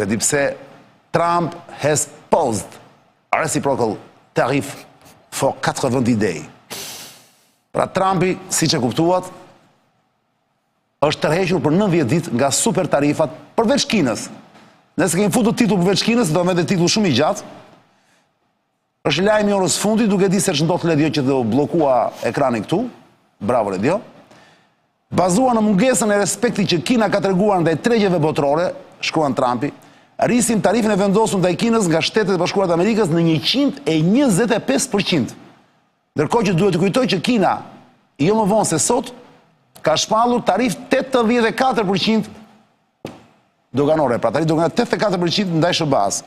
pse Trump has posed a reciprocal tariff for 90 day. Pra Trumpi, si që kuptuat, është tërhequr për 90 ditë nga super tarifat përveç Kinës. Nëse kemi futur titull përveç Kinës, do me dhe titull shumë i gjatë. Është lajmi orës fundi, duke di se shëndot Ledio që do blokua ekranin këtu. Bravo Ledio. Bazua në mungesën e respekti që Kina ka treguar ndaj tregjeve botërore, shkruan Trumpi, rrisim tarifin e vendosur ndaj Kinës nga Shtetet e Bashkuara të Amerikës në 125%. Ndërkohë që duhet të kujtoj që Kina, jo më vonë se sot, ka shpallur tarif 84% doganore, pra tarif doganore 84% ndaj SBA-s.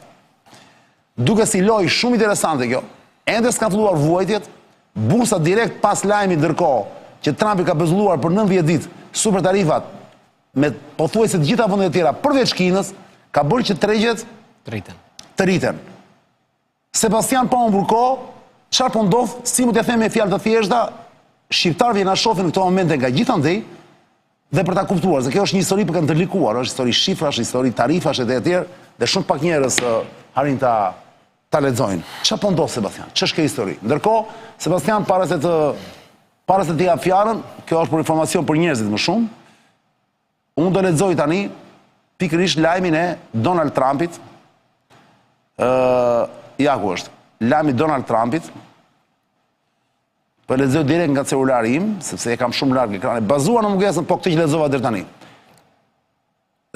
Duke si lojë shumë interesante kjo, ende s'ka filluar vuajtjet, bursa direkt pas lajmit ndërkohë që Trumpi ka bezulluar për 90 ditë super tarifat me pothuajse të gjitha vendet e tjera përveç Kinës, ka bërë që tregjet të rriten. Sebastian pa humbur kohë, çfarë po ndodh, si mund të them me fjalë të thjeshta, shqiptarëve na shohin në këto momente nga gjithandej dhe për ta kuptuar, se kjo është një histori për të ndërlikuar, është histori shifrash, histori tarifash e tjerë, dhe shumë pak njerëz harin ta lexojnë. Çfarë po ndodh Sebastian? Ç'është kjo histori? Ndërkohë, Sebastian para se të jap fjalën, kjo është për informacion për njerëzit më shumë. Unë do lexoj tani pikërisht lajmin e Donald Trumpit. Ja ku është. Lajmi Donald Trumpit. Po lexoj direkt nga celulari im, sepse e kam shumë larg ekranin. Bazuar në mungesën, po këtë që lexova deri tani.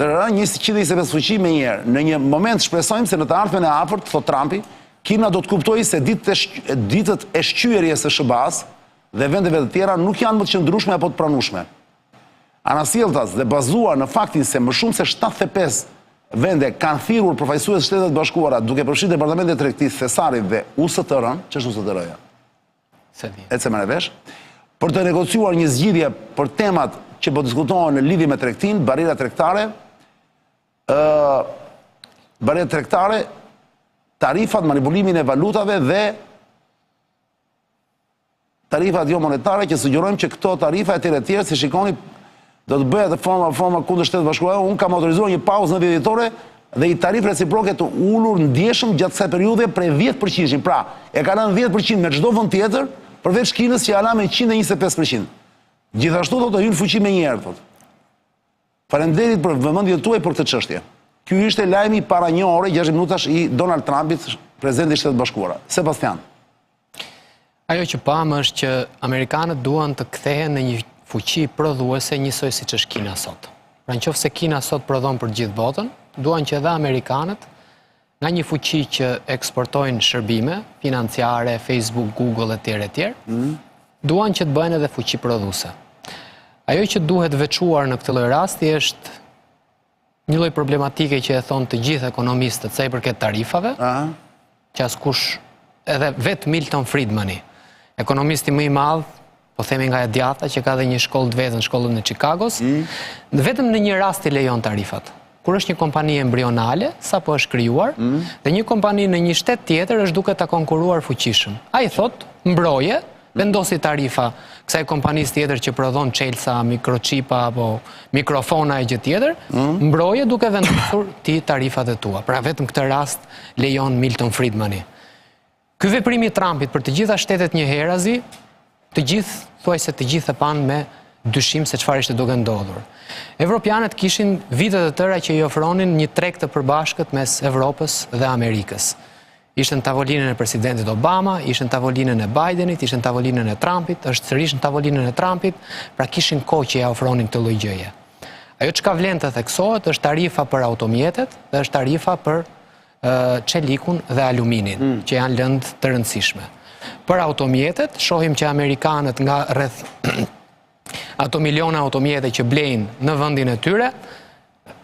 Një 125 fuqi me njerë. Në një moment shpresojmë se në të ardhmen e afërt, thot Trumpi, Kina do të kuptojë se ditët e shqyerjes së SBA-s dhe vendeve të tjera nuk janë më të qëndrueshme apo të pranueshme. Anasjelltas dhe bazuar në faktin se më shumë se 75 vende kanë thirrur përfaqësues të Shtetet Bashkuara, duke përfshirë Departamentin e Tregtisë, Thesarin dhe USTR-n, ç'është USTR-ja? Ecë më vesh, për të negociuar një zgjidhje për temat që po diskutohen në lidhje me tregtinë, barrierat tregtare, tarifat, manipulimin e valutave dhe tarifat jo monetare, që sugjerojmë që këto tarifa e tjera si shikoni do të bëhet në forma kundër Shtetit Bashkuar. Unë kam autorizuar një pauzë në vitore dhe i tarif reciproke të ulur ndjeshëm gjatë kësaj periudhe prej 10%. Pra, e ka lënë 10% me çdo vend tjetër, përveç Kinës që ja la me 125%. Gjithashtu do të hyjnë fuqi me njerë, thot. Faleminderit për vëmendjen tuaj për këtë çështje. Ky ishte lajmi para një ore, 60 minutash i Donald Trumpit, presidenti i Shtetit Bashkuara. Sebastian. Ajo që pam është që Amerikanët duan të kthehen në një fuqi prodhuese njësoj siç është Kina sot. Pra nëse Kina sot prodhon për gjithë botën, duan që edhe Amerikanët nga një fuqi që eksportojnë shërbime financiare, Facebook, Google etj. Duan që të bëjnë edhe fuqi prodhuese. Ajo që duhet veçuar në këtë lloj rasti është një lloj problematike që e thon të gjithë ekonomistët sa i përket tarifave, që askush, edhe vetë Milton Friedmani, ekonomisti më i madh, po themi nga e djatha, që ka dhe një shkollë të vetën, shkollën e Chicagos, vetëm në një rast i lejon tarifat. Kur është një kompani embrionale, sa po është krijuar, dhe një kompani në një shtet tjetër është duke ta konkuruar fuqishëm. Ai thot, mbroje, vendosi tarifa kësaj kompanisë tjetër që prodhon çelësa, mikrochipa apo mikrofona e gjë tjetër, mbroje duke vendosur ti tarifat e tua. Pra vetëm këtë rast lejon Milton Friedmani. Ky veprim i Trumpit për të gjitha shtetet njëherazi, të gjithë e panë me dyshim se çfarë ishte duke ndodhur. Evropianët kishin vitet e tëra që i ofronin një treg të përbashkët mes Evropës dhe Amerikës. Ishte në tavolinën e presidentit Obama, ishte në tavolinën e Bidenit, ishte në tavolinën e Trumpit, është sërish në tavolinën e Trumpit, pra kishin kohë që ja ofronin këtë lloj gjëje. Ajo çka vlen të theksohet është tarifa për automjetet dhe është tarifa për çelikun dhe aluminin, që janë lëndë të rëndësishme. Për automjetet, shohim që Amerikanët nga rreth ato miliona automjete që blejnë në vendin e tyre,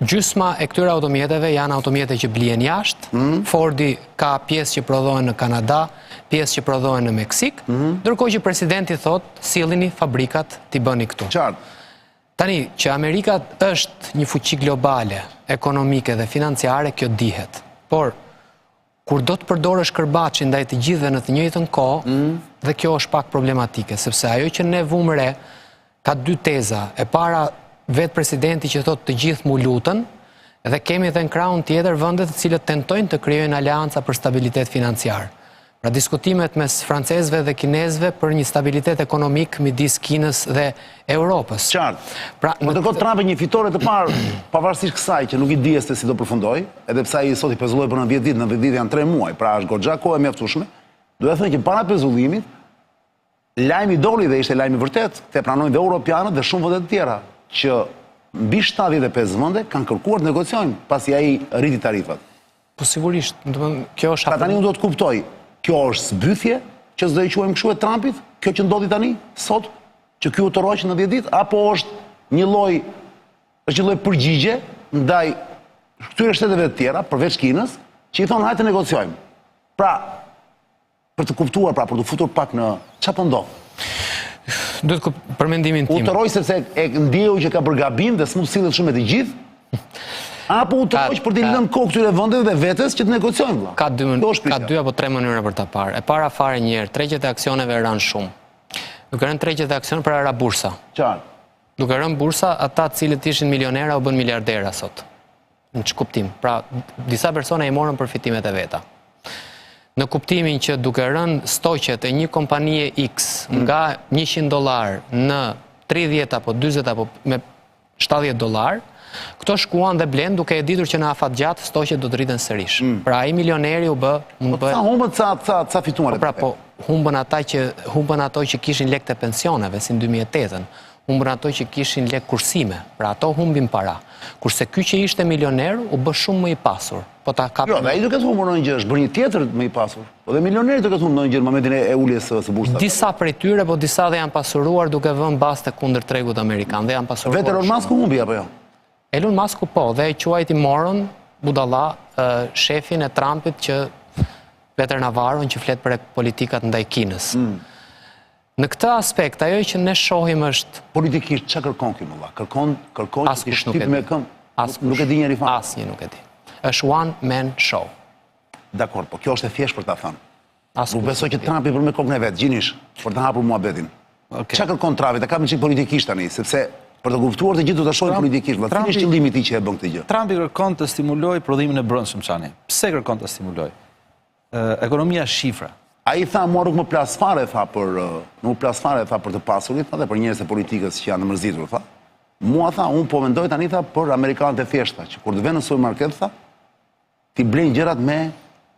gjysma e këtyre automjeteve janë automjete që blihen jashtë. Fordi ka pjesë që prodhohen në Kanada, pjesë që prodhohen në Meksik, ndërkohë që presidenti thot, sillini fabrikat t'i bëni këtu. Tani, që Amerika është një fuqi globale, ekonomike dhe financiare, kjo dihet. Por, kur do të përdorësh kërbaçin ndaj të gjithëve në të njëjtën kohë, dhe kjo është pak problematike, sepse ajo që ne vëmë re ka dy teza. E para, vetë presidenti që thot të gjithë mu lutën, Edhe kemi edhe në krahun tjetër vendet të cilët tentojnë të krijojnë aleanca për stabilitet financiar. Pra diskutimet mes francezëve dhe kinezëve për një stabilitet ekonomik midis Kinës dhe Europës. Qartë. Pra, Por ndërkohë Trumpi një fitore të parë, pavarësisht kësaj që nuk i dihet se si do përfundoj, edhe pse ai sot i pezulloi për 90 ditë, 90 ditë janë 3 muaj, pra është goxha kohë e mjaftueshme. Duhet të thënë që para pezullimit, lajmi doli dhe ishte lajmi vërtet, te pranojnë dhe europianët dhe shumë vende të tjera, që mbi 75 vende kanë kërkuar të negociojnë pasi ai rriti tarifat. Po sigurisht, kjo është Pra tani unë do të kuptoj, kjo është zbythje që s'do i quajmë kështu e Trumpit, kjo që ndodhi tani, sot, që ky u toroq në 10 ditë, apo është një lloj përgjigje ndaj këtyre shteteve të tjera, përveç Kinës, që i thonë hajde të negociojmë. Pra, për të kuptuar, pra, për të futur pak në çfarë po ndodh. Duhet për mendimin tim. U toroq sepse e ndjeu që ka bërë gabim dhe s'mund sillet shumë me të gjithë. Apo u toroq për të lënë kokë këtyre vendeve dhe vetes që të negociojnë vëlla. Ka 2 apo 3 mënyra për ta parë. E para fare një herë, tregjet e aksioneve ranë shumë. Duke rënë tregjet e aksioneve për ara bursa. Qartë. Duke rënë bursa, ata të cilët ishin milionera u bën miliardera sot. Në që kuptim. Pra, disa persona i morën përfitimet e veta. Në kuptimin që duke rënë stoqet e një kompanie X nga $100 në 30 apo 40 apo me $70, këto shkuan dhe blen duke e ditur që në afatgjat stoqet do të rriten sërish. Pra ai milioneri u bë... Sa humbën, ca fituan. Pra po, humbën ato që kishin lek të pensioneve, si në 2008-ën. Humbën ato që kishin lek kursime, pra ato humbin para. Kurse ky që ishte milioner u bë shumë më i pasur. Jo, dhe ai duket humbur në një gjë, është bërë një tjetër më i pasur. Po dhe milioneri duket humbur në një gjë në momentin e uljes së bursave. Disa prej tyre, po disa dhe janë pasuruar duke vënë baste kundër tregut amerikan dhe janë pasuruar. Vetë Elon Musk humbi apo jo? Elon Musk po, dhe e quajti morën budalla shefin e Trumpit që Peter Navarro që flet për politikat ndaj Kinës. Në këtë aspekt, ajo që ne shohim është... Politikisht, që kërkon kjo mëlla? Kërkon që t'i shtyp me këmbë? Nuk e di njeri fare. Asnjë nuk e di. Është one man show. Dakor, po kjo është e thjesht për ta thënë. Nuk besoj që Trumpi për me kokën e vet, gjinish, për të hapur muhabetin. Çka kërkon Trumpi? Ta kam çik politikisht tani, sepse për të kuptuar të gjithë do ta shohim politikisht. Cili është qëllimi i tij që e bën këtë gjë? Trumpi kërkon të stimulojë prodhimin e brendshëm çani. Pse kërkon të stimulojë? Ekonomia shifra. Ai tha mua nuk më plas fare tha për të pasurit, tha dhe për njerëzit e politikës që janë mërzitur, tha. Mua tha, unë po mendoj tani tha për amerikanët e thjeshta, që kur të vënë në supermarket tha, ti blejnë gjërat me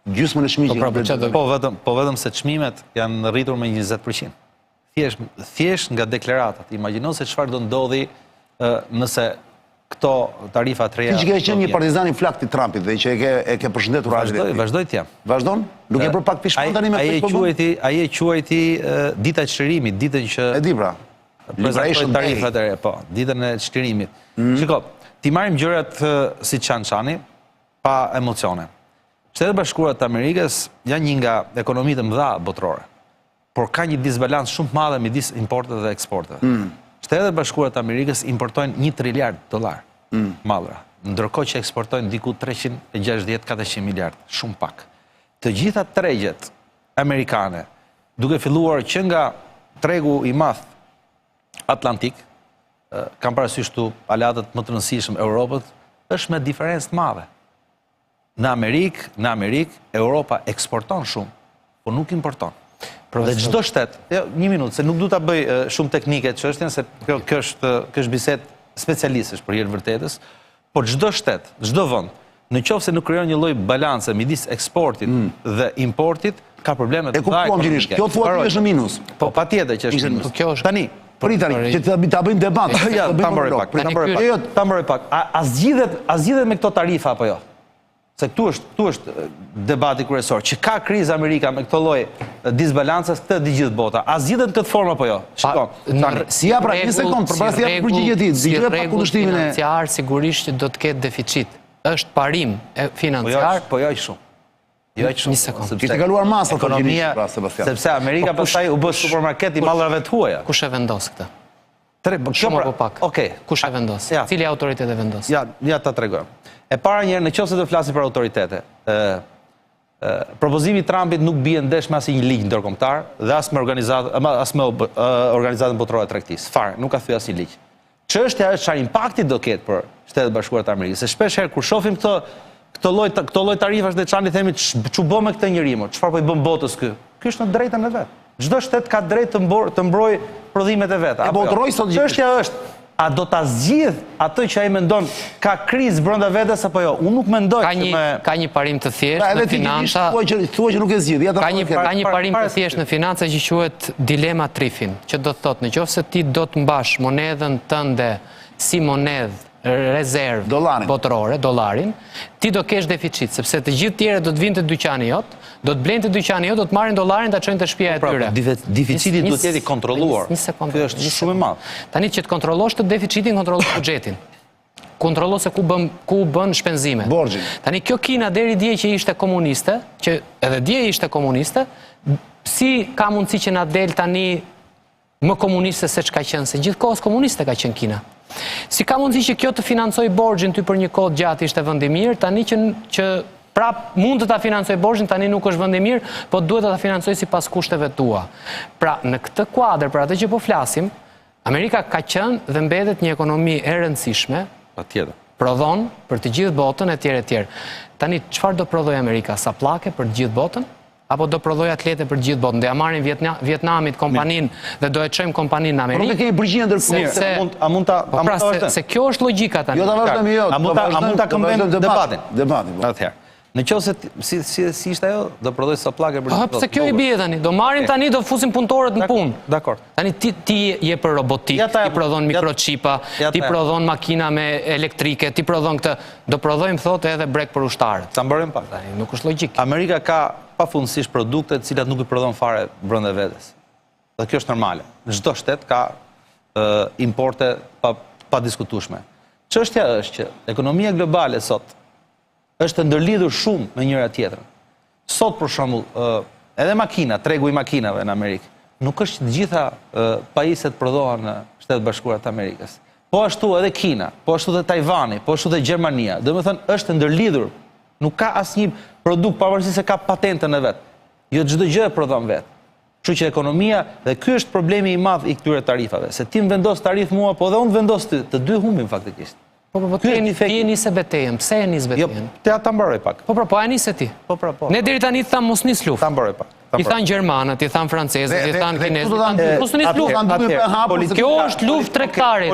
gjysmën e çmimit. Po vetëm se çmimet janë rritur me 20%. Thjesht nga deklaratat. Imagjino se çfarë do ndodhi nëse këto tarifa të reja... Ti që ke qenë një partizan i flakt i Trumpit dhe që e ke përshëndetur ardhjet. Vazhdoj t'jam. Vazhdon? Nuk e bërë pak pishpon tani me këtë? Ai e quajti dita e çlirimit, ditën që... E di pra. Liberation tarifat e reja, po, ditën e çlirimit. Shiko, ti marrim gjërat si çani, pa emocione. Shtetet e Bashkuara të Amerikës janë një nga ekonomitë më dha botërore, por ka një disbalans shumë të madhe midis importeve dhe eksporteve. Shtetet e Bashkuara të Amerikës importojnë $1 triliard mallra, ndërkohë që eksportojnë diku 360-400 miliard, shumë pak. Të gjitha tregjet amerikane, duke filluar që nga tregu i madh Atlantik, kam parasysh këtu aleatët më të rëndësishëm Europët, është me diferencë të madhe. Në Amerikë, Europa eksporton shumë, por nuk importon. Dhe çdo shtet, një minutë, se nuk du ta bëj shumë teknike çështjen, se kjo është bisedë specialistësh për herë vërtetës, por çdo shtet, çdo vend, në qoftë se nuk krijon një lloj balance midis eksportit dhe importit, ka probleme të mëdha ekonomike. Kjo thua ti është në minus. Po patjetër që është në minus. Tani, pritani, që ta bëjmë debat. Ja, ta mbaroj pak. A zgjidhet me këto tarifa apo jo? Se këtu është debati kryesor, që ka krizë Amerika me këtë lloj disbalancës, këtë di gjithë bota. A zgjidhet këtë formë apo jo? Shiko, si ja pra një sekond, përpara se ja përgjigje ti, dëgjoj pak kundërshtimin e financiar sigurisht që do të ketë deficit. Është parim financiar. Po jo aq shumë. Jo aq shumë. Një sekond. Kishte kaluar masa ekonomia, sepse Amerika pastaj u bë supermarket i mallrave të huaja. Kush e vendos këtë? Shumë apo pak. Okej. Kush e vendos? Cili autoritet e vendos? Ja ta tregoj. E para njerë, në qoftë se do flasim për autoritete, propozimi Trumpit nuk bie ndesh me asnjë ligj ndërkombëtar dhe as me organizatën botërore të tregtisë. Fare, nuk ka thyer asnjë ligj. Çështja është çfarë impakti do ketë për Shtetet Bashkuara të Amerikës. Se shpesh herë kur shohim këto lloj tarifash dhe çani themi ç'u bë me këtë njerëz, çfarë po i bën botës ky? Ky është në drejtën e vet. Çdo shtet ka drejt të mbrojë prodhimet e vet. Çështja është, a do ta zgjidh atë që ai mendon ka krizë brenda vetes apo jo? Unë nuk mendoj ka një parim të thjeshtë në financa. Thuaj që nuk e zgjidh. Ka një parim të thjeshtë në financa që quhet dilema Triffin, që do të thotë nëse ti do të mbash monedhën tënde si monedhë rezervë botërore, dollarin, ti do kesh deficit, sepse të gjithë tjerë do të vinë të dyqani jot, do të blenë të dyqani jot, do të marrin dollarin ta çojnë te shtëpia e tyre. Deficiti duhet të jetë kontrolluar. Kjo është shumë e madh. Tani që të kontrollosh të deficitin, kontrollosh buxhetin. Kontrollo se ku bën shpenzime. Borxhin. Tani kjo Kina deri dje që ishte komuniste, që edhe dje ishte komuniste, si ka mundësi që na del tani më komuniste se çka qenë, se gjithkohës komuniste ka qenë Kina. Si ka mundësi që kjo të financoj borxhin ty për një kohë gjatë ishte vend i mirë, tani që prap mund të ta financoj borxhin, tani nuk është vend i mirë, po duhet të ta financoj sipas kushteve tua. Pra, në këtë kuadër, për atë që po flasim, Amerika ka qenë dhe mbetet një ekonomi e rëndësishme, patjetër. Prodhon për të gjithë botën etj. Tani çfarë do prodhoj Amerika? Sa pllake për të gjithë botën? Apo do prodhoj atlete për gjithë botën? Do ja marrin Vietnamit kompaninë dhe do e çojmë kompaninë në Amerikë. Por ne kemi përgjigjen ndërkohë. A mund ta se kjo është logjika tani. Jo ta vazhdojmë jo. A mund ta këmbejmë debatin? Debatin. Atëherë. Nëse si ishte ajo, do prodhoj sa pllake për gjithë botën. Pse kjo i bie tani? Do marrim tani, do fusim punëtorët në punë. Dakor. Tani ti je për robotik, ti prodhon mikrochipa, ti prodhon makina me elektrike, ti prodhon këtë. Do prodhojmë thotë edhe brek për ushtarët. Ta mbarojmë pak. Nuk është logjik. Amerika ka pafundësisht produkte të cilat nuk i prodhon fare brenda vetes. Dhe kjo është normale. Në çdo shtet ka importe pa diskutueshme. Çështja është që ekonomia globale sot është ndërlidhur shumë me njëra tjetrën. Sot për shembull, edhe makina, tregu i makinave në Amerikë, nuk është që të gjitha pajisjet prodhohen në Shtetet Bashkuara të Amerikës. Po ashtu edhe Kina, po ashtu edhe Tajvani, po ashtu edhe Gjermania. Domethënë është ndërlidhur. Nuk ka asnjë produkt pavarësisht se ka patentën e vet. Jo çdo gjë e prodhon vet. Kështu që ekonomia, dhe ky është problemi i madh i këtyre tarifave, se ti më vendos tarif mua, po dhe unë vendos ty, të dy humbim faktikisht. Po ti e nisë betejën. Pse e nisë betejën? Jo, ta mbaroj pak. Po e nisë ti. Po. Ne deri tani tham mos nis luftë. Ta mbaroj pak. I than gjermanët, i than francezët, i than kinezët, mos nis luftë. Kjo është luftë tregtare.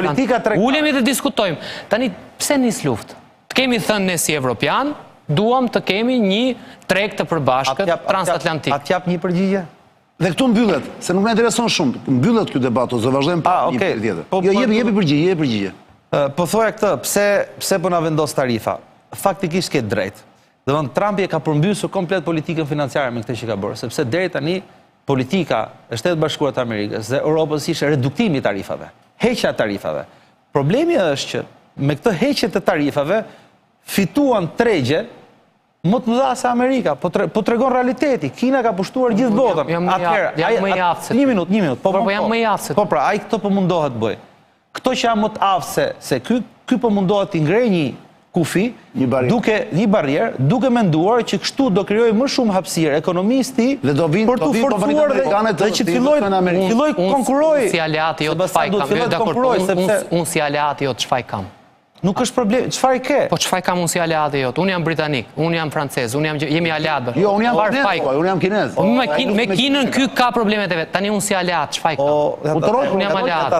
Ulemi dhe diskutojmë. Tani pse nis luftë? Të kemi thënë ne si evropian, duam të kemi një treg të përbashkët transatlantik. A t'jap një përgjigje? Dhe këtu mbyllet, se nuk na intereson shumë. Mbyllet ky debat, ose vazhdojmë pa një pyetje tjetër. Jo, jepi përgjigje. Po thoya këtë, pse po na vendos tarifa? Faktikisht ke drejt. Domethënë Trumpi e ka përmbysur komplet politikën financiare me këtë që ka bërë, sepse deri tani politika e Shtetit Bashkuar të Amerikës dhe Europës ishte reduktimi i tarifave, heqja e tarifave. Problemi është që me këtë heqje të tarifave fituan tregje më të mëdha se Amerika, po tregon realiteti. Kina ka pushtuar gjithë botën. Atëherë, një minut. Po jam më i aftë. Po pra, ai këto po mundohet bëj. Këto që jam më të aftë se ky po mundohet të ngrej një kufi, një barrierë, duke menduar që kështu do krijojë më shumë hapësirë ekonomisti për të forcuar dhe që të filloj konkurroj. Si aleati jo të çfarë kam? Unë si aleati jo të çfarë kam? Nuk është problem, çfarë ke? Po çfarë kam unë si aleati jot? Unë jam britanik, unë jam francez, jemi aleatë. Jo, unë jam kinez. Me Kinën ky ka problemet e vet. Tani unë si aleat, çfarë kam? Unë jam aleat.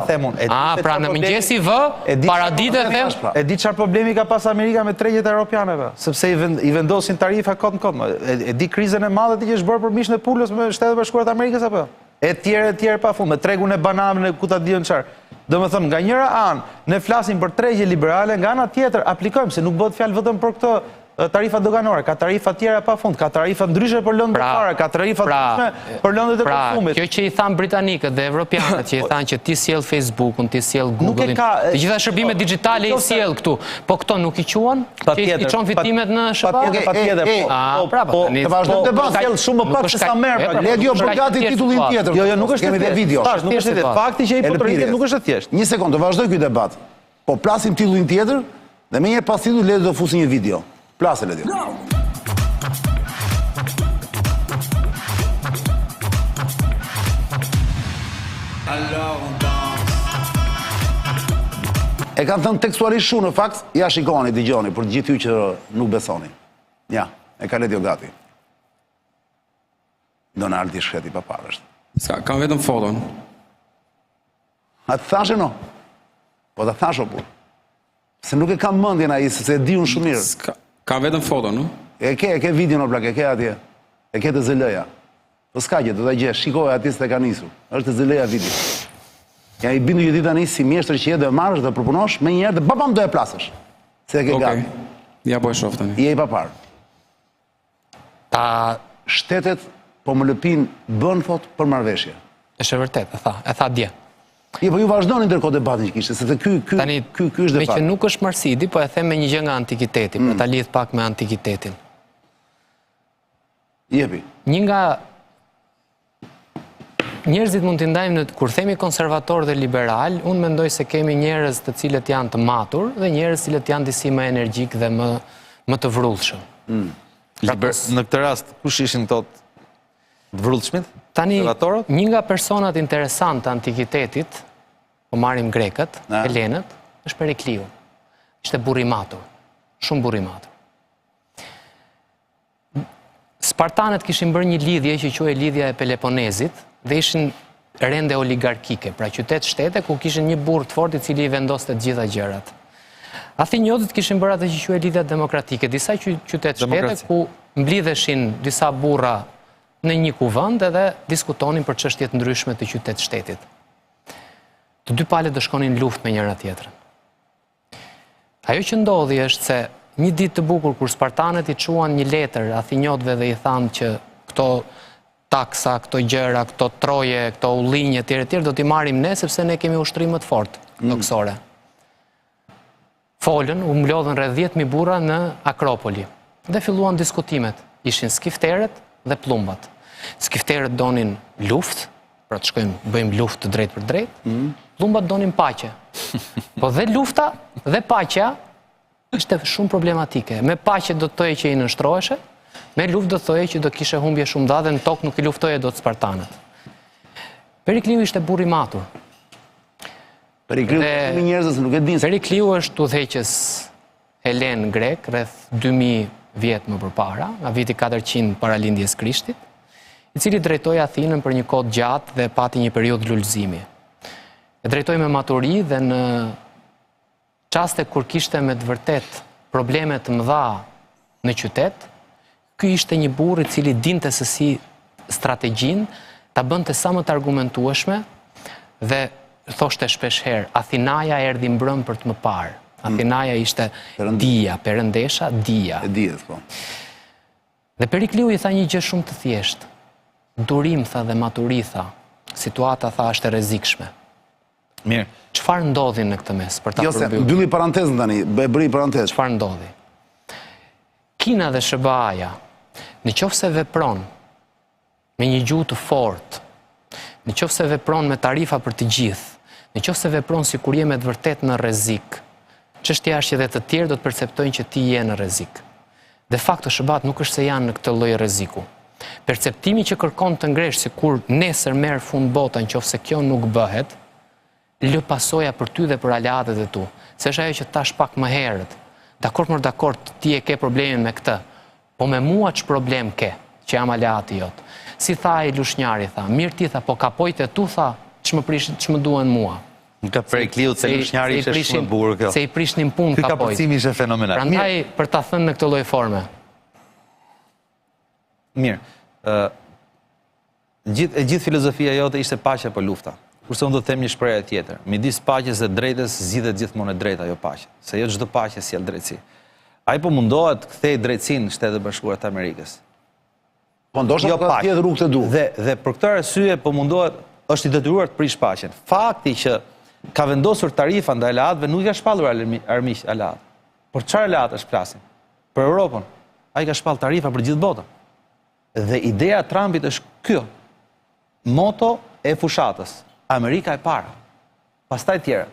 Pra në mëngjesi vë, paradite them. E di çfarë problemi ka pas Amerika me tregjet europianeve, sepse i vendosin tarifa kot në kot. E di krizën e madhe që është bërë për mishën e pulës me Shtetet Bashkuara të Amerikës apo? E tjerë pafund, me tregun e bananëve ku ta diun çfarë. Domethënë, nga njëra anë ne flasim për tregje liberale, nga ana tjetër aplikojmë se nuk bëhet fjalë vetëm për këtë tarifa doganore, ka tarifa tjera pafund, ka tarifa ndryshe për lëndët e fare, ka tarifa ndryshe për lëndët e konsumit. Kjo që i thanë britanikët dhe evropianët, që i thanë që ti sjell Facebookun, ti sjell Googlein, të gjitha shërbimet digjitale i sjell këtu, po këto nuk i quan? Që i çon fitimet në SBA? Patjetër. Të vazhdojmë debat, sjell shumë më pak se sa merr. Legjo përgati titullin tjetër. Jo, nuk është e thjeshtë. Tash nuk është e thjeshtë. Fakti që i potërritet nuk është e thjeshtë. Një sekond, të vazhdoj ky debat. Po plasim titullin tjetër dhe më një pas titullit le të fusim një video. Plasë le di. Alors on danse. E kanë thënë tekstualisht shumë, në fakt, ja shikoni, dëgjoni, për gjithë ju që nuk besoni. Ja, e ka letë jo gati. Donaldi shkreti pa parësht. Kam vetëm foton. A të thashe no? Po të thashe po. Se nuk e kam mëndjen a i, se e di unë shumë mirë. Kam vetëm foton, no? E ke video në plak, e ke atje. E ke të zëlëja. Po s'ka gjë, do të gjesh, shikoj atje se të ka nisur. Është të zëlëja video. Ja i bindu ju dita njësi si mjeshtër që je dhe marrësh dhe përpunosh, me njerë dhe babam do e plasësh. Se e ke gati. Ja po e shof tani. Je i paparë. Shtetet po më lëpin bën thot për marrëveshje. Është vërtet, e tha dje. Po ju vazhdoni ndërkohë debatin që kishte, se ky është me debat. që nuk është Marsidi, po e them me një gjë nga antikiteti, për ta lidh pak me antikitetin. Jepi. Një nga njerëzit mund t'i ndajmë kur themi konservator dhe liberal, unë mendoj se kemi njerëz të cilët janë të matur dhe njerëz të cilët janë disi më energjik dhe më të vrullshëm. Në këtë rast, kush ishin këto të vrullshmit? Tani, një nga personat interesant të antikitetit, po marim grekët, helenët, është Perikliu. Ishte burr i matur, shumë burr i matur. Spartanët kishin bërë një lidhje që quhej lidhja e Peloponezit dhe ishin rende oligarkike, pra qytet-shtete ku kishin një burr të fortë i cili i vendoste të gjitha gjërat. Athinjotët kishin bërë atë që quhej lidhja demokratike, disa qytet-shtete ku mblidheshin disa burra në një kuvend edhe diskutonin për çështje të ndryshme të qytet-shtetit. Të dy palët do shkonin luftë me njëra tjetrën. Ajo që ndodhi është se një ditë të bukur kur spartanët i çuan një letër athinjotëve dhe i thanë që këto taksa, këto gjëra, këto troje, këto ullinje etj. Do t'i marrim ne sepse ne kemi ushtrim më të fortë toksore. Folën, u mblodhën rreth 10.000 burra në Akropoli dhe filluan diskutimet. Ishin skifterët dhe plumbat. Skifterët donin luftë, pra të shkojmë, bëjmë luftë të drejt për drejt, plumbat donin paqe. Po dhe lufta dhe paqja ishte shumë problematike. Me paqe do të thoje që i nënshtroheshe, me luftë do të thoje që do kishe humbje shumë dha dhe në tokë nuk i luftoje do të Spartanët. Perikliu ishte burr i matur. Perikliu kemi njerëz që nuk e dinë. Perikliu është udhëheqës helen grek rreth 2000 vjet më përpara, nga viti 400 para lindjes Krishtit, i cili drejtoi Athinën për një kohë gjatë dhe pati një periudhë lulëzimi. E drejtoi me maturi dhe në çaste kur kishte me të vërtet probleme të mëdha në qytet, ky ishte një burr i cili dinte se si strategjinë ta bënte sa më të argumentueshme dhe thoshte shpesh herë, Athinaja erdhi mbrëm për të më parë. Athinaja ishte dia, perëndesha, dia. E dihet, po. Dhe Perikliu i tha një gjë shumë të thjeshtë. Durim, tha, dhe maturi, tha. Situata, tha, është e rrezikshme. Mirë. Çfarë ndodhi në këtë mes për ta përballur? Jo se mbylli parantezën tani, bëri parantezë. Çfarë ndodhi? Kina dhe SBA-ja, nëse vepron me një gjuhë të fortë, nëse vepron me tarifa për të gjithë, nëse vepron sikur je me të vërtet në rrezik, çështja është që edhe të tjerë do të perceptojnë që ti je në rrezik. De facto SBA-t nuk është se janë në këtë lloj rreziku. Perceptimi që kërkon të ngresh sikur nesër merr fund bota nëse kjo nuk bëhet, lë pasoja për ty dhe për aleatët e tu. Se është ajo që tash pak më herët. Dakord, ti e ke problemin me këtë, po me mua që problem ke, që jam aleati jot. Si tha i lushnjari, tha, mirë ti, tha, po kapojt e tu, tha, që më duen mua. Nga Perikliu, se lushnjari ishe shumë burë kjo. Se i prishnin punë kapojt. Ky kapërcimi ishe fenomenal. Prandaj, për ta thënë në këtë lloj forme. Mirë. E gjithë filozofia jote ishte paqja për lufta. Kurse unë do të them një shprehje tjetër. Midis paqes dhe drejtës zgjidhet gjithmonë e drejta, jo paqja. Se jo çdo paqe sjell drejtësi. Ai po mundohet të kthejë drejtësinë në Shtetet Bashkuara të Amerikës. Po ndoshta ka tjetër rrugë të duhur. Dhe për këtë arsye po mundohet, është i detyruar të prish paqen. Fakti që ka vendosur tarifa ndaj aleatëve nuk i ka shpallur armiq aleat. Por çfarë aleatësh flasin? Për Europën. Ai ka shpall tarifa për gjithë botën. Dhe ideja e Trumpit është kjo. Moto e fushatës. Amerika e para, pastaj tjera.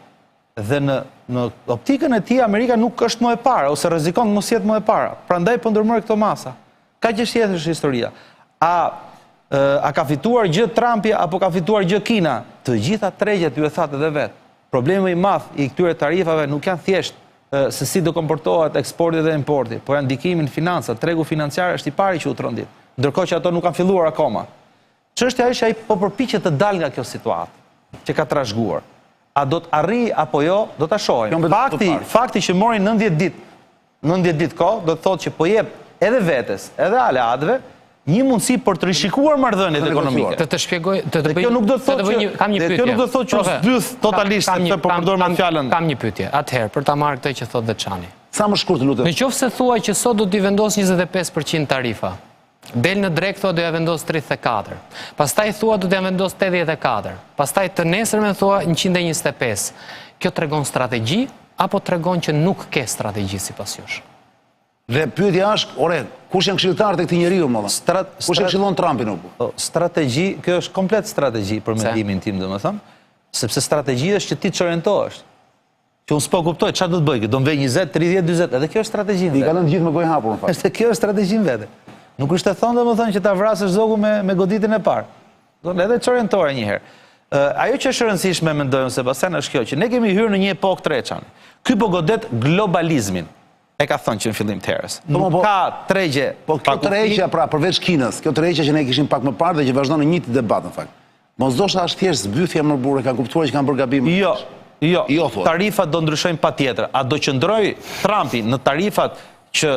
Dhe në optikën e tij Amerika nuk është më e para, ose rrezikon të mos jetë më e para. Prandaj po ndërmor këto masa. Ka që tjetër është historia. A ka fituar gjë Trumpi apo ka fituar gjë Kina? Të gjitha tregjet ju e thatë edhe vetë. problemi i madh i këtyre tarifave nuk janë thjesht se si do komportohet eksporti dhe importi, po janë ndikimin finansat, tregu financiar është i pari që u trondit, ndërkohë që ato nuk kanë filluar akoma. Çështja është ai po përpiqet të dalë nga kjo situatë që ka trashëguar. A do të arrijë apo jo, do ta shohim. Fakti që mori 90 ditë kohë, do të thotë që po jep edhe vetes, edhe aleatëve një mundësi për të rishikuar marrëdhëniet ekonomike. Të shpjegoj, të bëj. Kjo nuk do të thotë që kam një pyetje. Kjo nuk do të thotë që zbyth totalisht se po përdor me fjalën. Kam një pyetje. Atëherë, për ta marrë këtë që thotë Deçani. Sa më shkurt lutem. Në qoftë se thua që sot do t'i vendos 25% tarifa, del në drek thua do ja vendos 34, pastaj thua do t'ja vendos 84, pastaj të nesërmen thua 125. Kjo tregon strategji apo tregon që nuk ke strategji sipas jush? Dhe pyetja është, ore, kush janë këshilltarët e këtij njeriu, më dha? Kush e këshillon Trumpin apo? Strategji, kjo është komplet strategji për mendimin tim, domethënë, sepse strategji është që ti të orientohesh. Që unë s'po kuptoj çfarë do të bëj, do të vej 20, 30, 40, edhe kjo është strategji. I ka lënë gjithë me gojë hapur në fakt. Është kjo është strategji vetë. Nuk është e thonë domethënë që ta vrasësh zogu me goditën e parë. Do edhe të orientore një herë. Ajo që është e rëndësishme mendoj unë Sebastian është kjo që ne kemi hyrë në një epokë treçan. Ky po godet globalizmin. E ka thënë që në fillim të herës. Nuk ka tregje. Po kjo tregja pra përveç Kinës, kjo tregja që ne kishim pak më parë dhe që vazhdon në një debat në fakt. Mosdoshta është thjesht zbythje më burrë, kanë kuptuar që kanë bërë gabim. Jo. Tarifat do ndryshojnë patjetër. A do qëndroj Trumpi në tarifat që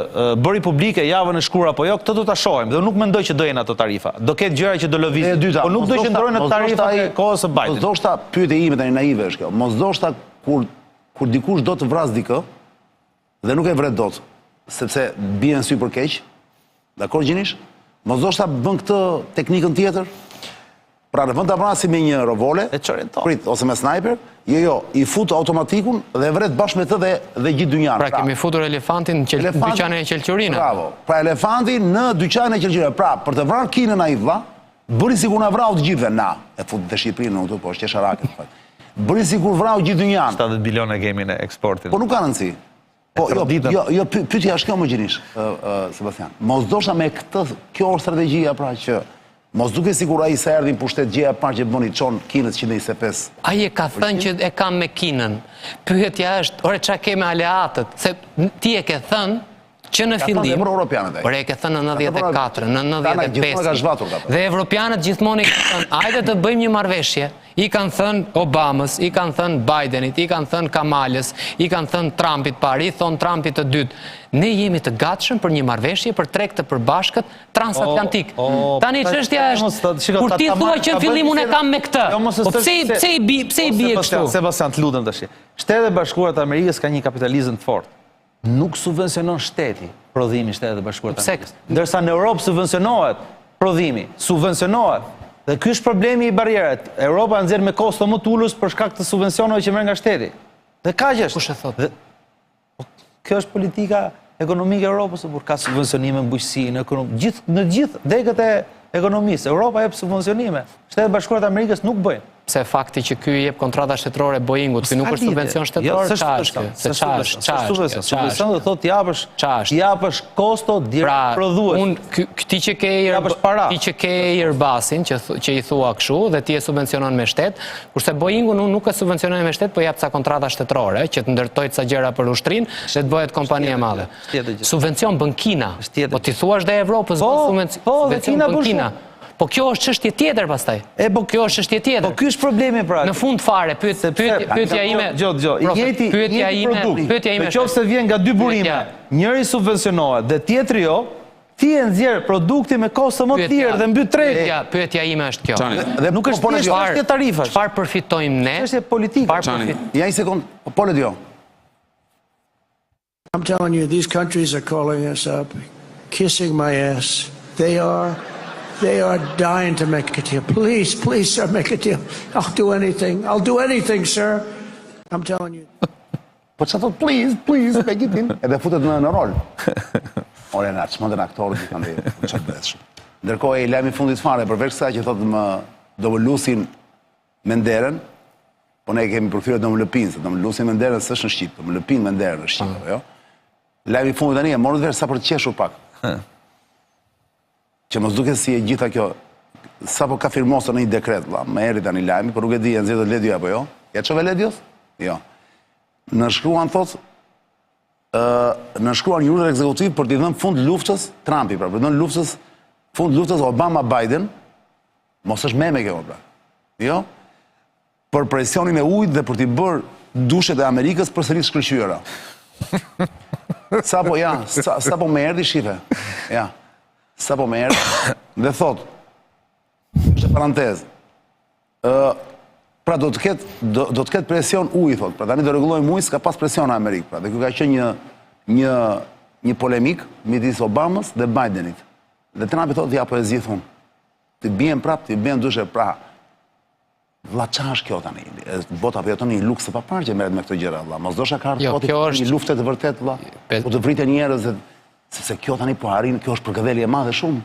bëri publike javën e shkuar apo jo, këtë do ta shohim dhe nuk mendoj që do jenë ato tarifa. Do ketë gjëra që do lëvizin. Po nuk do qëndrojnë në tarifat e kohës së Biden. Mosdoshta pyetja ime tani naive është kjo. Mosdoshta kur dikush do të vras dikë dhe nuk e vret dot, sepse bie në sy për keq. Dakor gjinish? Mosdoshta bën këtë teknikën tjetër. Pra në vend ta vrasi me një rovole, prit ose me sniper, jo, i fut automatikun dhe vret bashkë me të dhe gjithë dynjan. Pra kemi futur elefantin në dyqanin e qelqyrinës. Bravo. Pra elefantin në dyqanin e qelqyrinës. Pra për të vrarë Kinën ai vlla, bëri sikur na vrau të gjithëve na. E fut te Shqipërinë në këtu, po është qesharake në fakt. Bëri sikur vrau gjithë dynjan. 70 bilion e kemi në eksportin. Po nuk ka rëndësi. Po jo, pyetja është kjo më gjinish, Sebastian. Mosdoshta me këtë, kjo është strategjia pra që mos duke sikur ai sa erdhi në pushtet gjëja e parë që bëni çon Kinës 125. Ai e ka thënë që e kam me Kinën. Pyetja është, ore çka ke me aleatët? Se ti e ke thënë që në fillim, por e ke thënë në 94, në 95. Dhe evropianët gjithmonë i kanë thënë, hajde të bëjmë një marrëveshje. I kanë thënë Obamës, i kanë thënë Bidenit, i kanë thënë Kamalës, i kanë thënë Trumpit parë, i thonë Trumpit të dytë. Ne jemi të gatshëm për një marrëveshje për treg të përbashkët transatlantik. Tani çështja është, kur ti thua që në fillim unë e kam me këtë. Po pse i bie kështu? Sebastian, të lutem tash. Shtetet e Bashkuara të Amerikës kanë një kapitalizëm të fortë. Nuk subvencionon shteti prodhimin Shtetet e Bashkuara të Amerikës. Ndërsa në Europë subvencionohet prodhimi, subvencionohet. Dhe ky është problemi i barrierave. Europa nxjerr me kosto më të ulës për shkak të subvencioneve që merr nga shteti. Dhe kaq është. Kush e thotë? Kjo është politika ekonomike e Europës, por ka subvencionime në bujqësi, në gjithë degët e ekonomisë. Europa jep subvencionime. Shtetet e Bashkuara të Amerikës nuk bëjnë. Pse fakti që ky jep kontrata shtetërore Boeingut, ky nuk është subvencion shtetëror, ç'është? Subvencion do thotë japësh kosto direkt prodhues. Ti që ke Airbusin që i thua kështu dhe ti e subvencionon me shtet, kurse Boeingun nuk e subvencionon me shtet, po jap ca kontrata shtetërore që të ndërtojë ca gjëra për ushtrinë dhe të bëhet kompani e madhe. Subvencion bën Kina. Po ti thuash dhe Evropës subvencion bën Kina. Po kjo është çështje tjetër pastaj. Kjo është çështje tjetër. Po ky është problemi pra. Në fund fare, pyetja ime. Pyetja ime. Nëse vjen nga dy burime, njëri subvencionohet dhe tjetri jo, ti e nxjerr produkti me kosto më të lirë dhe mbyt treg. Pyetja ime është kjo. Dhe nuk është çështje tarifash. Çfarë përfitojmë ne? Çështje politike. Ja një sekond, po le dio. I'm telling you, these countries are calling us up, kissing my ass. They are dying to make a deal. Please, sir, make a deal. I'll do anything, sir. I'm telling you. Po çfarë thot, please, make it in. Edhe futet në rol. Ore na, çmendën aktorët i kanë çfarë bësh. Ndërkohë e lajmi fundit fare përveç kësaj që thotë më do më lusin Menderën, po ne kemi përfyer do më lëpin, se do më lusin Menderën s'është në Shqip, do më lëpin Menderën në Shqip, jo? Lajmi fundit tani e morët vesh sa për të qeshur pak. Që mos duket si e gjitha kjo, sa po ka firmosur në një dekret, më erdhi tani lajmi, por nuk e di, e nxjerrë Ledio apo jo? Ja çove Ledios? Jo. Në shkruan, thot, në shkruan një urdhër ekzekutiv për t'i dhënë fund luftës, Trumpi, pra, për t'i dhënë fund luftës Obama-Biden, mos është meme kjo, pra. Jo? Për presionin e ujit dhe për t'i bërë dushet e Amerikës për sërish shkëlqyera. Sa po me erdi, shife. Ja. Sa po me erdi. Dhe thot, është parantezë, pra do të ketë presion uji, thot. Pra tani do rregullojmë uji, s'ka pas presion në Amerikë. Pra, dhe kjo ka qenë një polemik midis Obamës dhe Bidenit. Dhe Trumpi thot, ja po e zgjidh unë. Ti bien prap, ti bien dyshe pra. Vlla, qa është kjo tani? Bota për jeton një luks të papar që merret me këto gjëra, vlla. Mos dosha ka një lufte të vërtet, vlla. Po të vriten njerëz, sepse kjo tani po arrin, kjo është përkëdhelje e madhe shumë.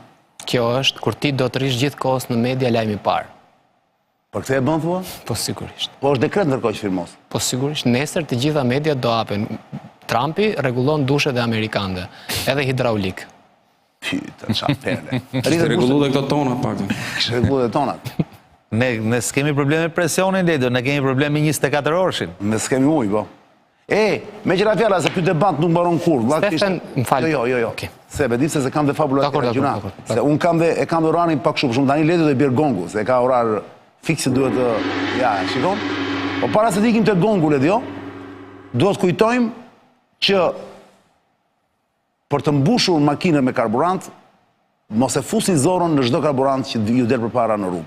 Kjo është kur ti do të rish gjithkohës në media lajmi parë. Për këtë e bën thua? Po sigurisht. Po është dekret ndërkohë që firmos. Po sigurisht, nesër të gjitha media do hapen. Trumpi rregullon dushet e amerikanëve, edhe hidraulik. Pyta, qa perde. Kishte rregullu dhe këto tonat pak. Kishte rregullu dhe tonat. Ne s'kemi probleme presionin, Ledo, ne kemi probleme 24 orëshin. Ne s'kemi ujë, po. Me qëra fjalla, se ky debat nuk mbaron kur. Stefan, më falë. Jo. Sebe, di se kam dhe fabulat të gjuna. Se unë kam dhe orarin pak shumë. Tani Ledo dhe bjerë gongu, se ka orar fiksi duhet të... Ja, shikon? Po para se t'ikim të gongu, Ledo, duhet kujtojmë që për të mbushur makinën me karburant, mos e fusin zorën në çdo karburant që ju del përpara në rrugë.